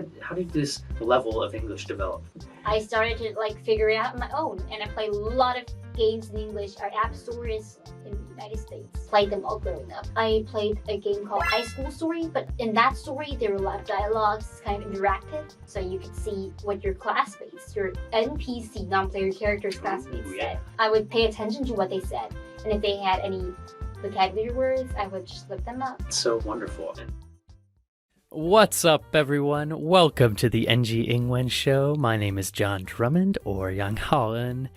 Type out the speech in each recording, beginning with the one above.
did this level of English develop? I started to figure it out on my own, and I played a lot of games in English. Our app stores in the United States. Played them all growing up. I played a game called High School Story, but in that story there were a lot of dialogues, kind of interactive, so you could see what your classmates, your NPC, non-player characters' classmates said. I would pay attention to what they said, and if they had any vocabulary words, I would just look them up. So wonderful. What's up, everyone? Welcome to the NG 英文 Show. My name is John Drummond, or Yang Haoen.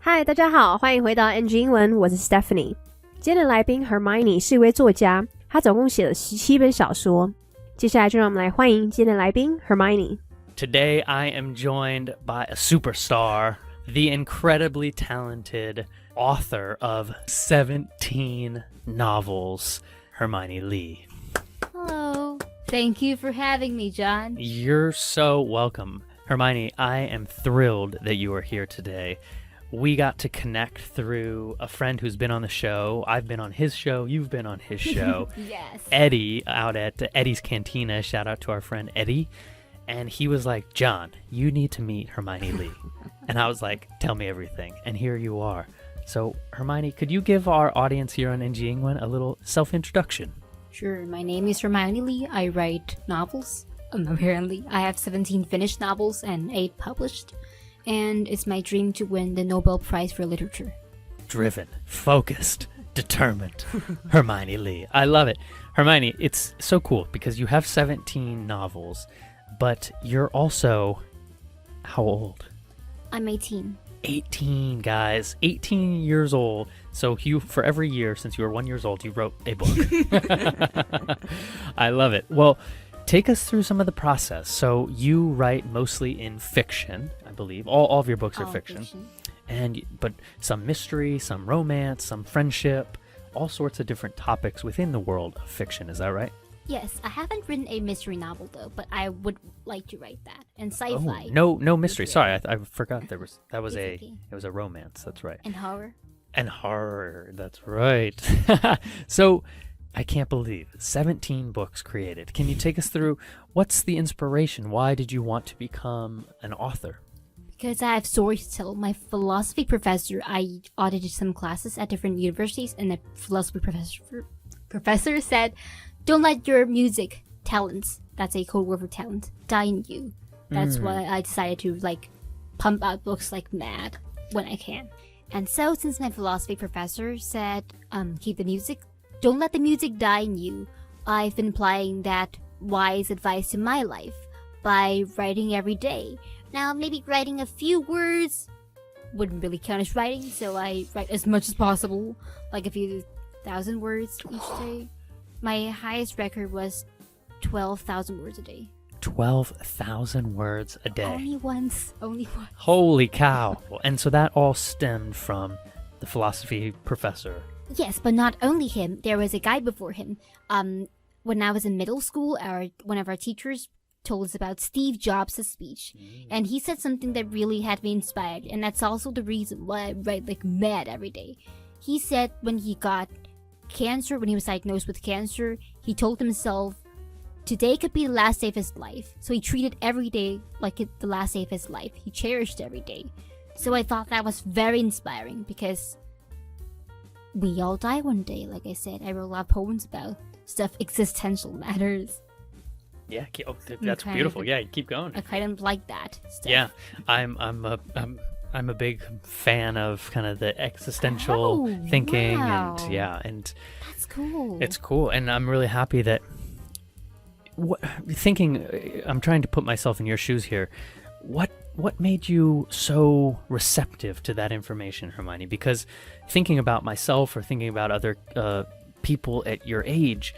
Hi, 大家好，欢迎回到 NG 英文，我是 Stephanie。今天的来宾 Hermione 是一位作家，她总共写了17本小说。接下来就让我们来欢迎今天的来宾 Hermione。Today I am joined by a superstar, the incredibly talented author of 17 novels, Hermione Lee. Hello. Thank you for having me, John. You're so welcome. Hermione, I am thrilled that you are here today. We got to connect through a friend who's been on the show. I've been on his show. You've been on his show. Yes. Eddie out at Eddie's Cantina. Shout out to our friend Eddie. And he was like, John, you need to meet Hermione Lee. And I was like, tell me everything. And here you are. So, Hermione, could you give our audience here on NG Ingwen a little self-introduction? Sure. My name is Hermione Lee. I write novels. Apparently, I have 17 finished novels and 8 published. And it's my dream to win the Nobel Prize for Literature. Driven, focused, determined. Hermione Lee. I love it. Hermione, it's so cool because you have 17 novels, but you're also how old? I'm 18. 18, guys. 18 years old. So you, for every year since you were 1 year old, you wrote a book. I love it. Well, take us through some of the process. So you write mostly in fiction, I believe. All of your books are fiction. But some mystery, some romance, some friendship, all sorts of different topics within the world of fiction. Is that right? Yes, I haven't written a mystery novel though, but I would like to write that. And sci-fi. Oh, no mystery. Sorry, I forgot it was okay. It was a romance. That's right. And horror. And horror. That's right. So I can't believe 17 books created. Can you take us through what's the inspiration? Why did you want to become an author? Because I have stories to tell. My philosophy professor, I audited some classes at different universities, and the philosophy professor said, don't let your music talents, that's a code word for talent, die in you. That's why I decided to pump out books like mad when I can. And so since my philosophy professor said, keep the music, don't let the music die in you, I've been applying that wise advice to my life by writing every day. Now, maybe writing a few words wouldn't really count as writing, so I write as much as possible, like a few thousand words each day. My highest record was 12,000 words a day. 12,000 words a day. Only once. Holy cow. And so that all stemmed from the philosophy professor. Yes, but not only him. There was a guy before him. When I was in middle school, one of our teachers told us about Steve Jobs' speech. And he said something that really had me inspired. And that's also the reason why I write like mad every day. He said when he got cancer, when he was diagnosed with cancer, he told himself, today could be the last day of his life. So he treated every day like the last day of his life. He cherished every day. So I thought that was very inspiring because we all die one day, like I said. I wrote a lot of poems about stuff, existential matters. Yeah, that's beautiful. Yeah, keep going. I kind of like that stuff. Yeah, I'm a big fan of kind of the existential thinking, wow. and That's cool. It's cool, and I'm really happy that. I'm trying to put myself in your shoes here. What made you so receptive to that information, Hermione? Because thinking about myself or thinking about other people at your age,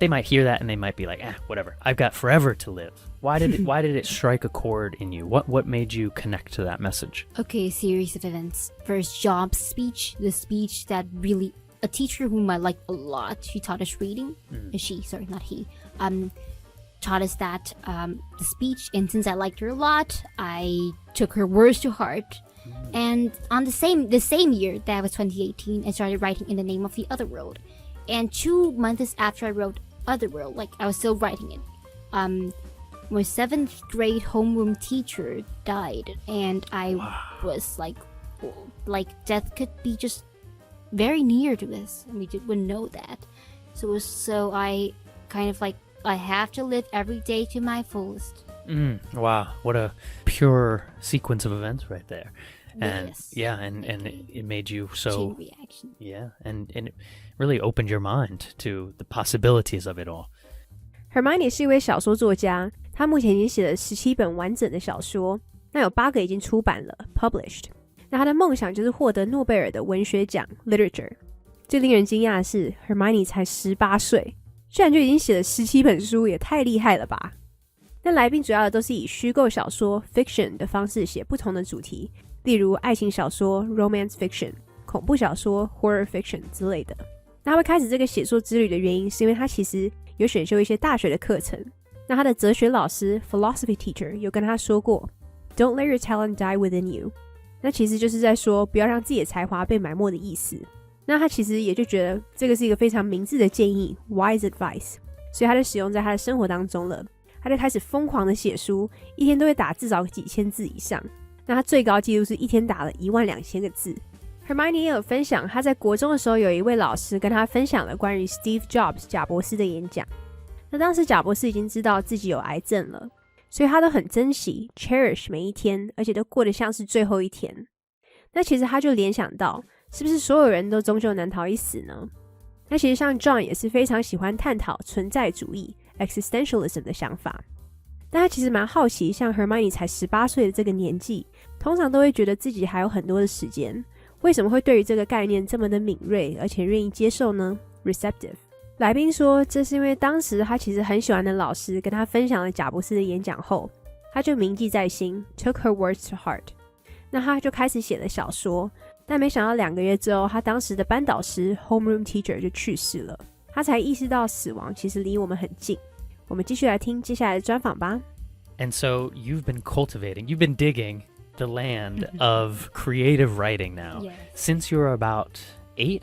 they might hear that and they might be like, whatever. I've got forever to live. Why did it strike a chord in you? What made you connect to that message? Okay, a series of events. First, Jobs' speech, the speech that really a teacher whom I liked a lot. She taught us reading. She, sorry, not he. Taught us that the speech, and since I liked her a lot, I took her words to heart. And on the same year, that was 2018, I started writing In the Name of the Other World. And 2 months after I wrote Otherworld, like I was still writing it, my 7th grade homeroom teacher died, and I was like death could be just very near to us, and we wouldn't know that. So I kind of like, I have to live every day to my fullest. Wow, what a pure sequence of events right there. And yes. yeah, and it made you so Chain reaction. yeah, and it really opened your mind to the possibilities of it all. Hermione 是一位小说作家，她目前已经写了17本完整的小说，那有8个已经出版了 published。那她的梦想就是获得诺贝尔的文学奖 literature。最令人惊讶的是 Hermione 才18岁，居然就已经写了17本书，也太厉害了吧。那来宾主要的都是以虚构小说 fiction 的方式写不同的主题，例如爱情小说 romance fiction、恐怖小说 horror fiction 之类的。那他会开始这个写作之旅的原因是因为他其实有选修一些大学的课程，那他的哲学老师 philosophy teacher 有跟他说过 Don't let your talent die within you， 那其实就是在说不要让自己的才华被埋没的意思。那他其实也就觉得这个是一个非常明智的建议 wise advice， 所以他就使用在他的生活当中了。他就开始疯狂的写书，一天都会打至少几千字以上，那他最高纪录是一天打了12000个字。Hermione 也有分享，他在国中的时候有一位老师跟他分享了关于 Steve Jobs 贾伯斯的演讲。那当时贾伯斯已经知道自己有癌症了，所以他都很珍惜 cherish 每一天，而且都过得像是最后一天。那其实他就联想到，是不是所有人都终究难逃一死呢？那其实像 John 也是非常喜欢探讨存在主义 existentialism 的想法，但他其实蛮好奇，像 Hermione 才18岁的这个年纪，通常都会觉得自己还有很多的时间，为什么会对于这个概念这么的敏锐，而且愿意接受呢？ receptive。 来宾说，这是因为当时他其实很喜欢的老师跟他分享了贾伯斯的演讲后，他就铭记在心 took her words to heart， 那他就开始写了小说。但没想到2个月之后，他当时的班导师 homeroom teacher 就去世了，他才意识到死亡其实离我们很近。我们继续来听接下来的专访吧。 And so you've been digging the land of creative writing now. Yes. Since you were about 8?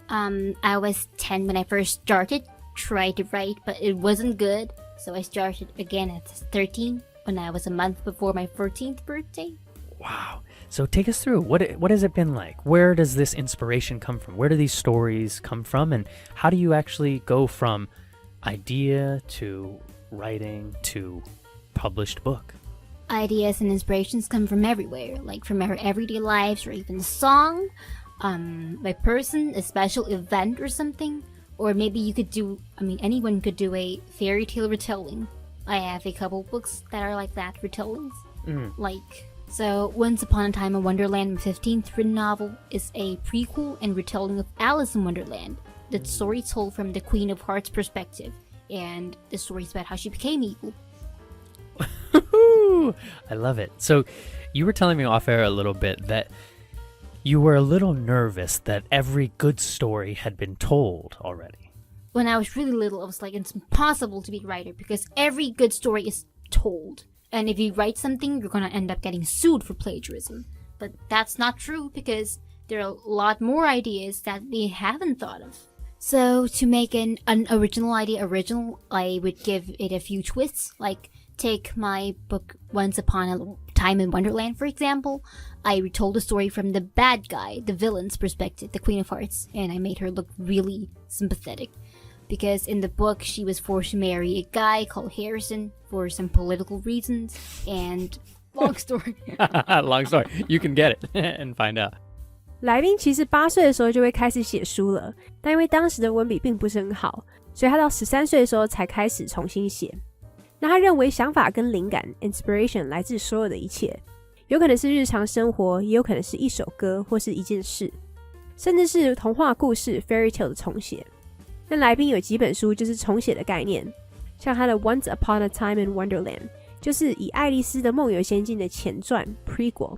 I was 10 when I first started, tried to write, but it wasn't good. So I started again at 13 when I was a month before my 14th birthday. Wow. So take us through. What has it been like? Where does this inspiration come from? Where do these stories come from? And how do you actually go from idea to writing to published book? Ideas and inspirations come from everywhere, like from our everyday lives or even a song, a person, a special event or something. Or maybe you could do, anyone could do a fairy tale retelling. I have a couple books that are like that, retellings. So Once Upon a Time in Wonderland, my 15th written novel, is a prequel and retelling of Alice in Wonderland. The story told from the Queen of Hearts perspective, and the story is about how she became evil. I love it. So you were telling me off air a little bit that you were a little nervous that every good story had been told already. When I was really little, I was like, it's impossible to be a writer because every good story is told. And if you write something, you're going to end up getting sued for plagiarism. But that's not true because there are a lot more ideas that we haven't thought of. So to make an original idea original, I would give it a few twists. Like take my book Once Upon a Time in Wonderland, for example. I retold the story from the bad guy, the villain's perspective, the Queen of Hearts. And I made her look really sympathetic. Because in the book, she was forced to marry a guy called Harrison for some political reasons, and long story. Long story. You can get it and find out. 来宾其实8岁的时候就会开始写书了，但因为当时的文笔并不是很好，所以他到13岁的时候才开始重新写。那他认为想法跟灵感 inspiration 来自所有的一切，有可能是日常生活，也有可能是一首歌或是一件事，甚至是童话故事 fairy tale 的重写。那来宾有几本书就是重写的概念，像他的 Once Upon a Time in Wonderland 就是以爱丽丝的梦游仙境的前传 prequel，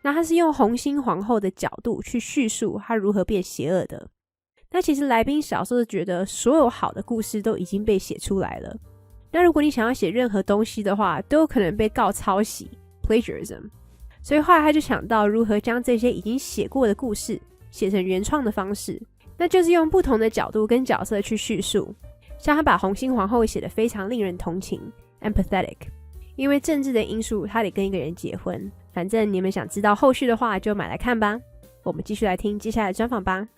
那他是用红心皇后的角度去叙述她如何变邪恶的。那其实来宾小时候觉得所有好的故事都已经被写出来了，那如果你想要写任何东西的话，都有可能被告抄袭 plagiarism， 所以后来他就想到如何将这些已经写过的故事写成原创的方式，那就是用不同的角度跟角色去叙述。像他把红心皇后写得非常令人同情 empathetic。因为政治的因素，他得跟一个人结婚。反正你们想知道后续的话，就买来看吧。我们继续来听接下来的专访吧。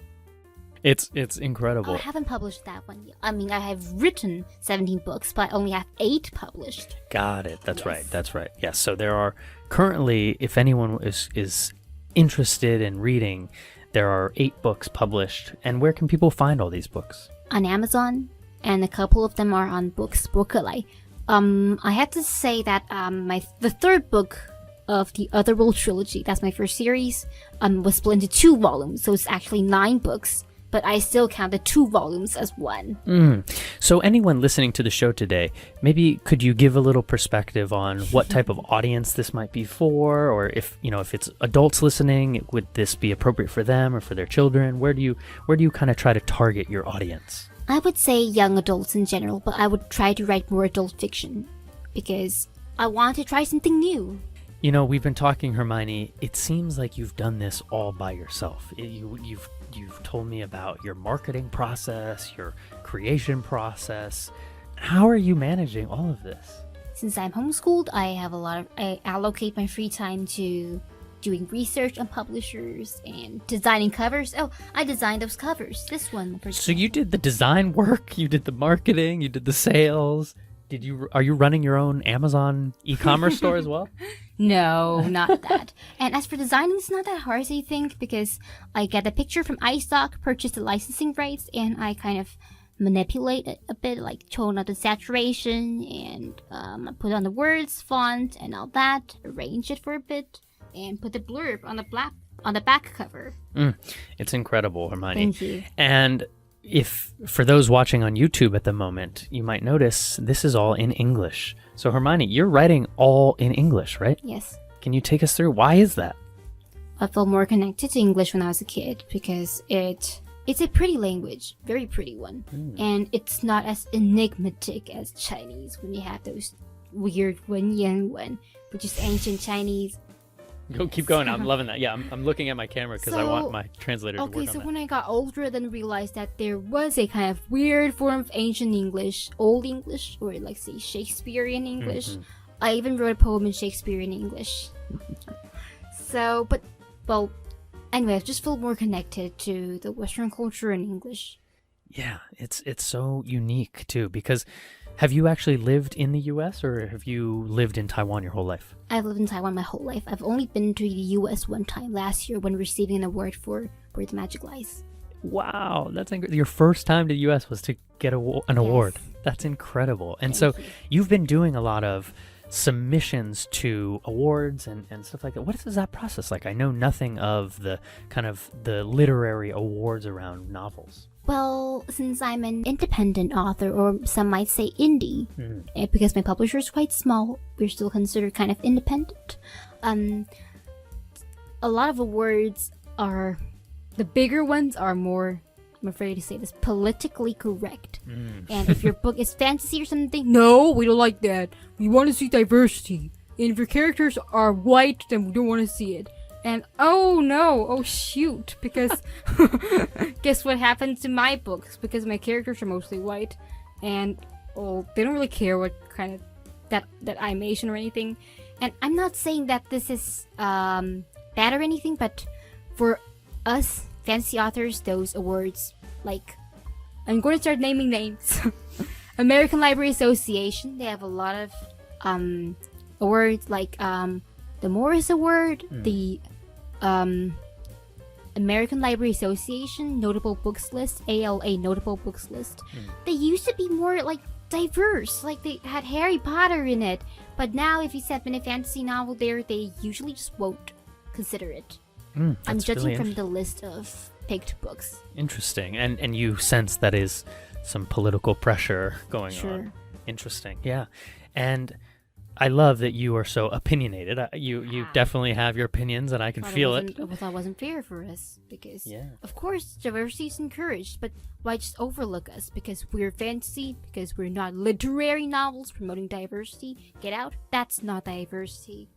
It's incredible. I haven't published that one yet. I mean, I have written 17 books, but I only have 8 published. Got it. That's Yes. right. That's right. Yes. So there are currently, if anyone is interested in reading, there are 8 books published. And where can people find all these books? On Amazon, and a couple of them are on books. 博客来. I have to say that the third book of the Otherworld trilogy, that's my first series, was split into 2 volumes, so it's actually 9 books. But I still count the 2 volumes as one. So anyone listening to the show today, maybe could you give a little perspective on what type of audience this might be for, or if it's adults listening, would this be appropriate for them or for their children? Where do you kind of try to target your audience? I would say young adults in general, but I would try to write more adult fiction because I want to try something new. You know, we've been talking, Hermione. It seems like you've done this all by yourself. You've told me about your marketing process, your creation process. How are you managing all of this? Since I'm homeschooled, I allocate my free time to doing research on publishers and designing covers. Oh, I designed those covers. This one, for So you did the design work, you did the marketing, you did the sales. Are you running your own Amazon e-commerce store as well? No, not that. And as for designing, it's not that hard as you think because I get a picture from iStock, purchase the licensing rights, and I kind of manipulate it a bit, like tone up the saturation and put on the words, font, and all that, arrange it for a bit, and put the blurb on the back cover. It's incredible, Hermione. Thank you. And if for those watching on YouTube at the moment, you might notice this is all in English. So Hermione, you're writing all in English, right? Yes. Can you take us through? Why is that? I felt more connected to English when I was a kid because it's a pretty language, very pretty one. And it's not as enigmatic as Chinese when you have those weird Wenyan one, which is ancient Chinese. Go, keep going. I'm loving that. Yeah, I'm looking at my camera because I want my translator to work on that. Okay, so when I got older, I then realized that there was a kind of weird form of ancient English, Old English, or like say Shakespearean English. I even wrote a poem in Shakespearean English. Anyway, I just feel more connected to the Western culture and English. Yeah, it's so unique too because have you actually lived in the US or have you lived in Taiwan your whole life? I've lived in Taiwan my whole life. I've only been to the US one time last year when receiving an award for Where the Magic Lies. Wow, that's incredible. Your first time to the US was to get an award. That's incredible. And Thank you. You've been doing a lot of submissions to awards and stuff like that. What is that process like? I know nothing of the kind of the literary awards around novels. Well, since I'm an independent author, or some might say indie, because my publisher is quite small, we're still considered kind of independent. A lot of awards the bigger ones are more, I'm afraid to say this, politically correct. And if your book is fantasy or something, no, we don't like that. We want to see diversity. And if your characters are white, then we don't want to see it. And oh shoot, because guess what happened to my books? Because my characters are mostly white, and they don't really care what kind of that I'm Asian or anything. And I'm not saying that this is bad or anything, but for us fantasy authors, those awards, like, I'm going to start naming names. American Library Association, they have a lot of awards like the Morris Award, the American Library Association Notable Books List, ALA Notable Books List. They used to be more like diverse, like they had Harry Potter in it, but now if you submit a fantasy novel there, they usually just won't consider it. I'm judging really from the list of picked books. Interesting. And you sense that is some political pressure going on. Interesting. Yeah. And I love that you are so opinionated. You definitely have your opinions, and I can feel it. I thought it wasn't fair for us because, of course, diversity is encouraged, but Why just overlook us because we're fantasy, because we're not literary novels promoting diversity? Get out? That's not diversity.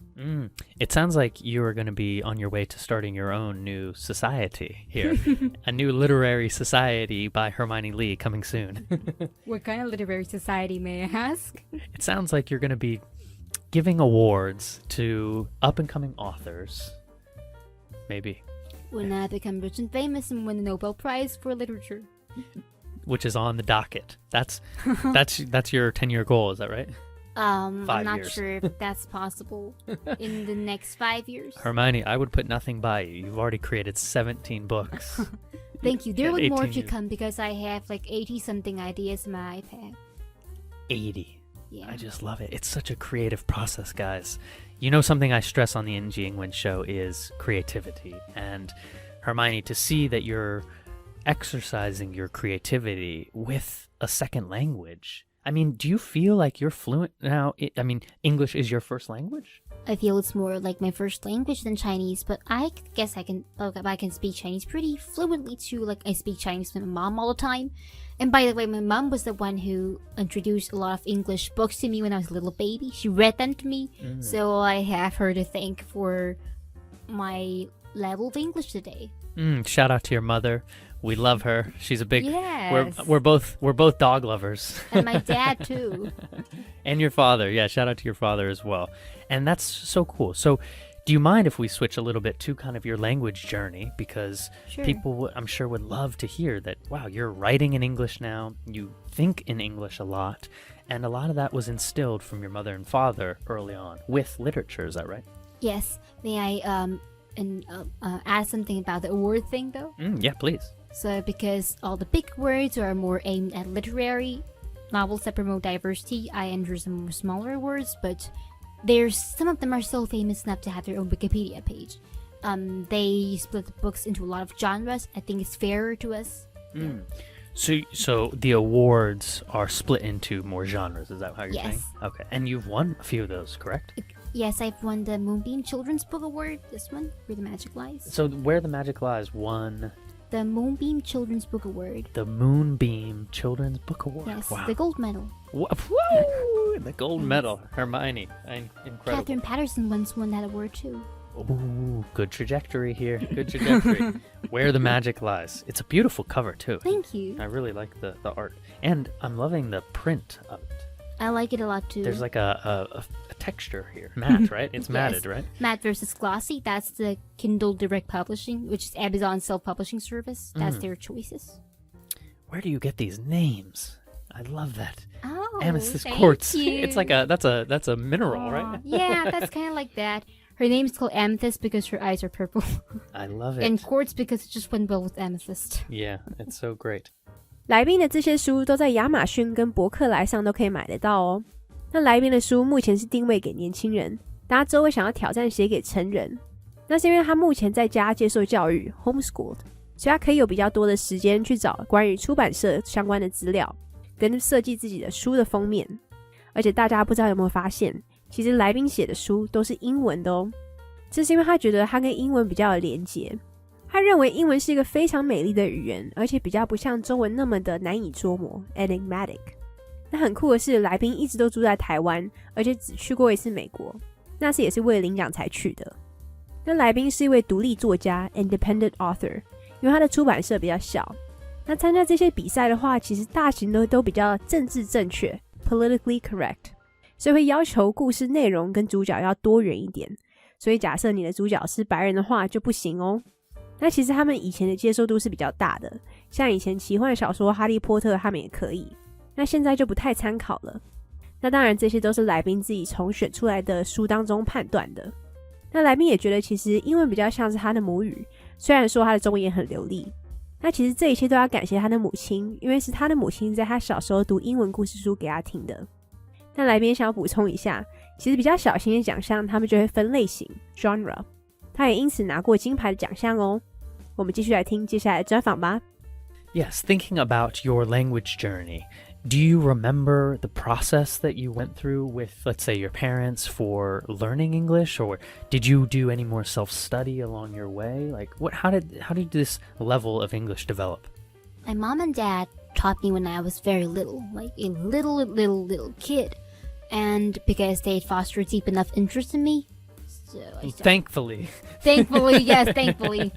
It sounds like you are going to be on your way to starting your own new society here. A new literary society by Hermione Lee coming soon. What kind of literary society, may I ask? It sounds like you're going to be giving awards to up-and-coming authors. Maybe. When I become rich and famous and win the Nobel Prize for Literature. Which is on the docket. That's your 10-year goal, is that right? I'm 5 not years. sure if that's possible in the next 5 years. Hermione, I would put nothing by you. You've already created 17 books. Thank you. There At will be more 18 to years. come because I have like 80-something ideas in my iPad. 80. Yeah. I just love it. It's such a creative process, guys. You know, something I stress on the NG Ingwen show is creativity. And Hermione, to see that you're exercising your creativity with a second language. I mean, do you feel like you're fluent now? English is your first language? I feel it's more like my first language than Chinese, but I guess I can speak Chinese pretty fluently too. Like I speak Chinese with my mom all the time. And by the way, my mom was the one who introduced a lot of English books to me when I was a little baby. She read them to me, so I have her to thank for my level of English today. Shout out to your mother. We love her. She's a big. Yes. We're both dog lovers. And my dad too. And your father. Yeah, shout out to your father as well. And that's so cool. So, do you mind if we switch a little bit to kind of your language journey? Because Sure. people, I'm sure, would love to hear that, wow, you're writing in English now, you think in English a lot, and a lot of that was instilled from your mother and father early on with literature, is that right? Yes. May I add something about the award thing though? Yeah, please. So because all the big words are more aimed at literary novels that promote diversity, I enter some more smaller words, but some of them are so famous enough to have their own Wikipedia page. They split the books into a lot of genres. I think it's fairer to us. So the awards are split into more genres, is that how you're saying? Yes. Okay, and you've won a few of those, correct? Yes, I've won the Moonbeam Children's Book Award, this one, Where the Magic Lies. So Where the Magic Lies won The Moonbeam Children's Book Award. the Moonbeam Children's Book Award. Yes, Wow. the gold medal. Woo! The gold medal. Hermione. Incredible. Catherine Patterson once won that award too. Ooh, good trajectory here. Good trajectory. Where the Magic Lies. It's a beautiful cover, too. Thank you. I really like the art. And I'm loving the print of it. I like it a lot too. There's like a texture here. Matte, right? It's matted, right? Matte versus glossy. That's the Kindle Direct Publishing, which is Amazon's self-publishing service. That's their choices. Where do you get these names? I love that. Oh, Amethyst thank quartz. you. It's like that's a mineral, right? Yeah, that's kind of like that. Her name is called Amethyst because her eyes are purple. I love it. And quartz because it just went well with amethyst. Yeah, it's so great. 来宾的这些书都在亚马逊跟博客来上都可以买得到哦。那来宾的书目前是定位给年轻人，大家之后会想要挑战写给成人。那是因为他目前在家接受教育 homeschooled， 所以他可以有比较多的时间去找关于出版社相关的资料，跟设计自己的书的封面。而且大家不知道有没有发现，其实来宾写的书都是英文的哦。这是因为他觉得他跟英文比较有连结。他认为英文是一个非常美丽的语言，而且比较不像中文那么的难以捉摸 enigmatic。 那很酷的是，来宾一直都住在台湾，而且只去过一次美国，那次也是为了领奖才去的。那来宾是一位独立作家 independent author， 因为他的出版社比较小。那参加这些比赛的话，其实大型的都比较政治正确 politically correct， 所以会要求故事内容跟主角要多元一点。所以假设你的主角是白人的话就不行哦。那其实他们以前的接受度是比较大的，像以前奇幻小说哈利波特他们也可以，那现在就不太参考了。那当然这些都是来宾自己从选出来的书当中判断的。那来宾也觉得其实英文比较像是他的母语，虽然说他的中文也很流利。那其实这一切都要感谢他的母亲，因为是他的母亲在他小时候读英文故事书给他听的。那来宾想要补充一下，其实比较小型的奖项他们就会分类型 genre， 他也因此拿过金牌的奖项哦。我们继续来听接下来的专访吧。 Yes, thinking about your language journey, do you remember the process that you went through with, let's say, your parents for learning English, or did you do any more self-study along your way? Like, how did this level of English develop? My mom and dad taught me when I was very little, like a little kid. And because they fostered deep enough interest in me, so I started, Thankfully. yes, thankfully,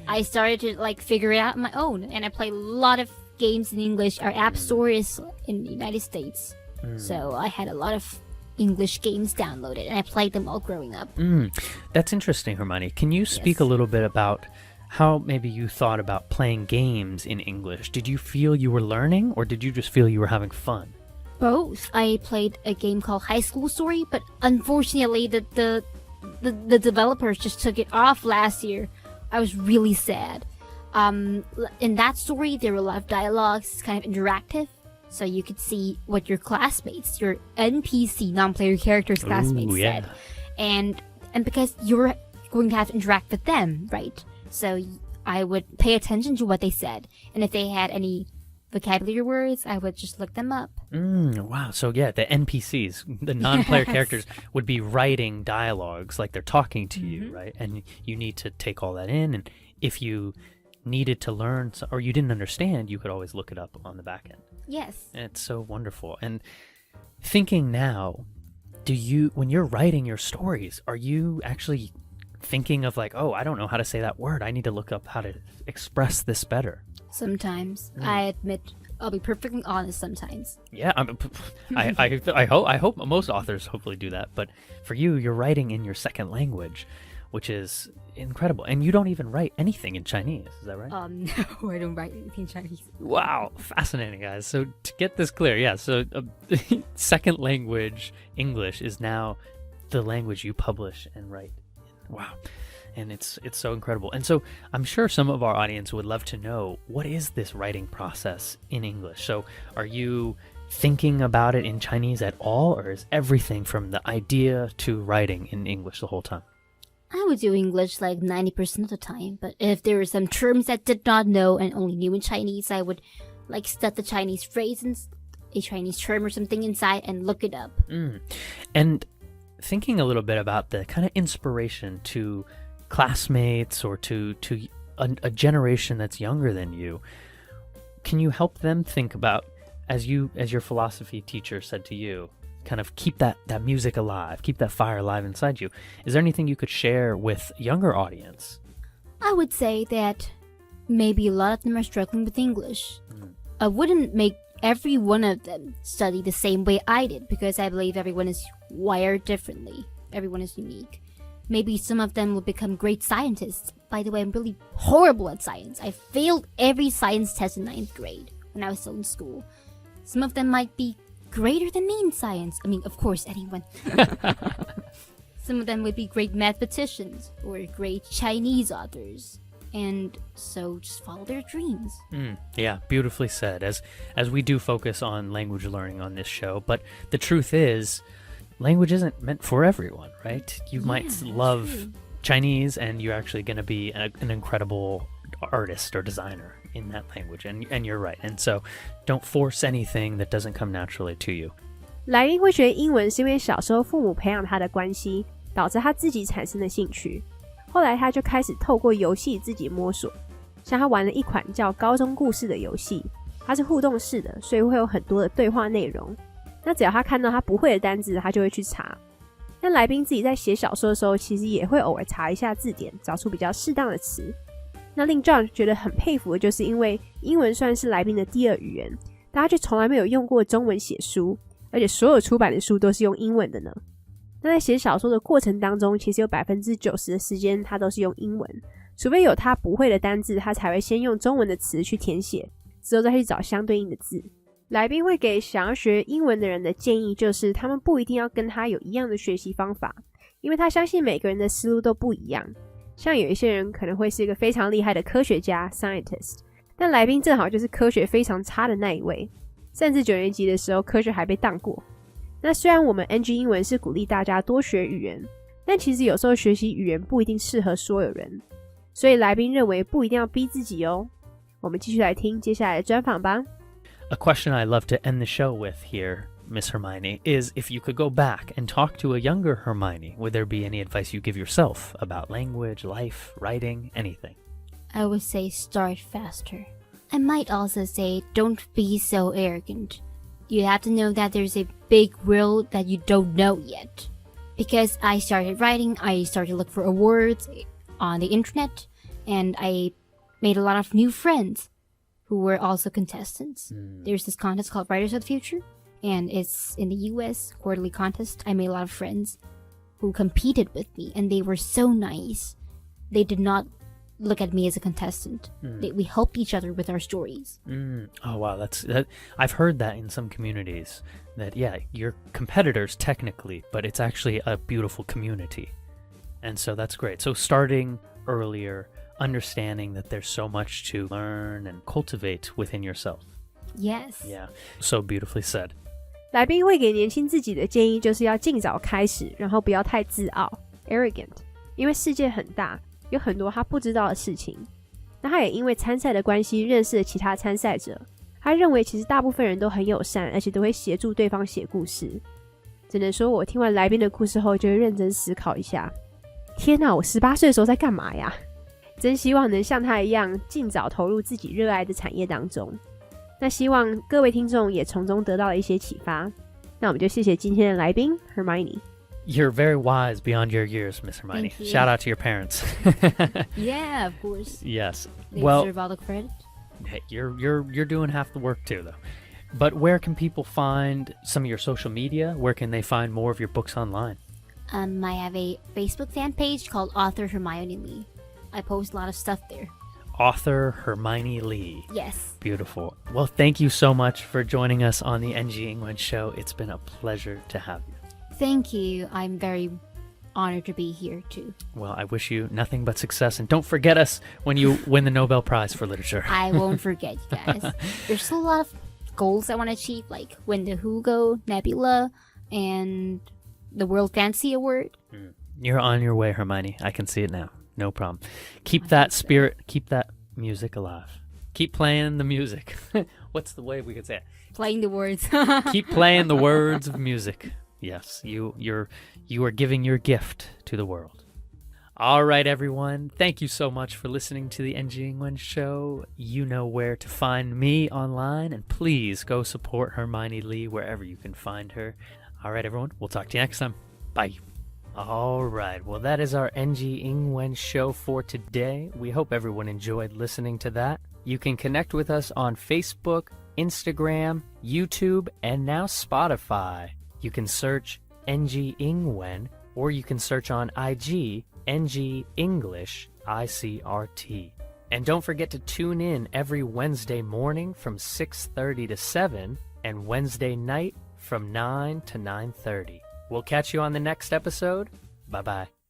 I started to like figure it out on my own. And I play a lot of games in English. Our app store is in the United States. So I had a lot of English games downloaded, and I played them all growing up. That's interesting, Hermione. Can you speak a little bit about how maybe you thought about playing games in English? Did you feel you were learning, or did you just feel you were having fun? Both. I played a game called High School Story, but unfortunately the developers just took it off last year. I was really sad. In that story, there were a lot of dialogues, kind of interactive, so you could see what your classmates, your NPC, non-player characters' classmates said. And because you're going to have to interact with them, right? So I would pay attention to what they said, and if they had any vocabulary words, I would just look them up. Wow. So yeah, the NPCs, the non-player characters, would be writing dialogues like they're talking to you, right? And you need to take all that in. And if you needed to learn or you didn't understand, you could always look it up on the back end. Yes. And it's so wonderful. And thinking now, when you're writing your stories, are you actually thinking of like, oh, I don't know how to say that word. I need to look up how to express this better? Sometimes. I admit, I'll be perfectly honest sometimes. Yeah, I hope most authors hopefully do that. But for you, you're writing in your second language, which is incredible. And you don't even write anything in Chinese, is that right? No, I don't write anything in Chinese. Wow, fascinating, guys. So to get this clear, yeah, so second language English is now the language you publish and write. Wow. And it's so incredible. And so I'm sure some of our audience would love to know, what is this writing process in English? So are you thinking about it in Chinese at all, or is everything from the idea to writing in English the whole time? I would do English like 90% of the time, but if there were some terms I did not know and only knew in Chinese, I would like study the Chinese phrase and a Chinese term or something inside and look it up. And thinking a little bit about the kind of inspiration to classmates or to a generation that's younger than you, can you help them think about, as your philosophy teacher said to you, kind of keep that music alive, keep that fire alive inside you? Is there anything you could share with younger audience? I would say that maybe a lot of them are struggling with English. I wouldn't make every one of them study the same way I did, because I believe everyone is wired differently. Everyone is unique. Maybe some of them will become great scientists. By the way, I'm really horrible at science. I failed every science test in 9th grade when I was still in school. Some of them might be greater than me in science. I mean, of course, anyone. Some of them would be great mathematicians or great Chinese authors. And so just follow their dreams. Yeah, beautifully said. As we do focus on language learning on this show, but the truth is, language isn't meant for everyone, right? You might love Chinese and you're actually going to be an incredible artist or designer in that language, and you're right. And so don't force anything that doesn't come naturally to you. 莱琳会学英文是因为小时候父母培养他的关系，导致他自己产生的兴趣。后来他就开始透过游戏自己摸索，像他玩了一款叫高中故事的游戏，它是互动式的，所以会有很多的对话内容。那只要他看到他不会的单字，他就会去查。那来宾自己在写小说的时候，其实也会偶尔查一下字典，找出比较适当的词。那令 John 觉得很佩服的就是因为英文算是来宾的第二语言，但他却从来没有用过中文写书，而且所有出版的书都是用英文的呢。那在写小说的过程当中，其实有 90% 的时间他都是用英文，除非有他不会的单字，他才会先用中文的词去填写，之后再去找相对应的字。来宾会给想要学英文的人的建议就是，他们不一定要跟他有一样的学习方法，因为他相信每个人的思路都不一样。像有一些人可能会是一个非常厉害的科学家 scientist， 但来宾正好就是科学非常差的那一位，甚至9年级的时候科学还被当过。那虽然我们 NG 英文是鼓励大家多学语言，但其实有时候学习语言不一定适合所有人，所以来宾认为不一定要逼自己哦。我们继续来听接下来的专访吧。A question I love to end the show with here, Miss Hermione, is if you could go back and talk to a younger Hermione, would there be any advice you give yourself about language, life, writing, anything? I would say start faster. I might also say, don't be so arrogant. You have to know that there's a big world that you don't know yet. Because I started writing, I started to look for awards on the internet, and I made a lot of new friends who were also contestants. There's this contest called Writers of the Future, and it's in the US, quarterly contest. I made a lot of friends who competed with me, and they were so nice. They did not look at me as a contestant. We helped each other with our stories. Oh wow, that. I've heard that in some communities. That yeah, you're competitors technically, but it's actually a beautiful community, and so that's great. So starting earlier, understanding that there's so much to learn and cultivate within yourself. Yes. Yeah, so beautifully said. 来宾会给年轻自己的建议就是要尽早开始，然后不要太自傲 arrogant， 因为世界很大，有很多他不知道的事情。那他也因为参赛的关系认识了其他参赛者，他认为其实大部分人都很友善，而且都会协助对方写故事。只能说我听完来宾的故事后就会认真思考一下，天哪，我18岁的时候在干嘛呀？真希望能像他一样尽早投入自己热爱的产业当中。那希望各位听众也从中得到了一些启发。那我们就谢谢今天的来宾 Hermione。 You're very wise beyond your years, Miss Hermione. Thank you. Shout out to your parents. Yeah, of course. Yes. They Well, deserve all the credit. hey, you're doing half the work too, though. But where can people find some of your social media? Where can they find more of your books online? I have a Facebook fan page called Author Hermione Lee. I post a lot of stuff there. Author Hermione Lee. Yes. Beautiful. Well, thank you so much for joining us on the NG English show. It's been a pleasure to have you. Thank you. I'm very honored to be here too. Well, I wish you nothing but success, and don't forget us when you win the Nobel Prize for Literature. I won't forget you guys. There's still a lot of goals I want to achieve, like win the Hugo, Nebula, and the World Fantasy Award. You're on your way, Hermione. I can see it now. No problem. Keep that spirit, keep that music alive. Keep playing the music. What's the way we could say it? Playing the words. Keep playing the words of music. Yes, you are giving your gift to the world. All right, everyone. Thank you so much for listening to the NG English show. You know where to find me online, and please go support Hermione Lee wherever you can find her. All right, everyone. We'll talk to you next time. Bye. All right. Well, that is our NG English show for today. We hope everyone enjoyed listening to that. You can connect with us on Facebook, Instagram, YouTube, and now Spotify. You can search NG Ingwen, or you can search on IG NG English ICRT. And don't forget to tune in every Wednesday morning from 6:30 to 7 and Wednesday night from 9 to 9:30. We'll catch you on the next episode. Bye-bye.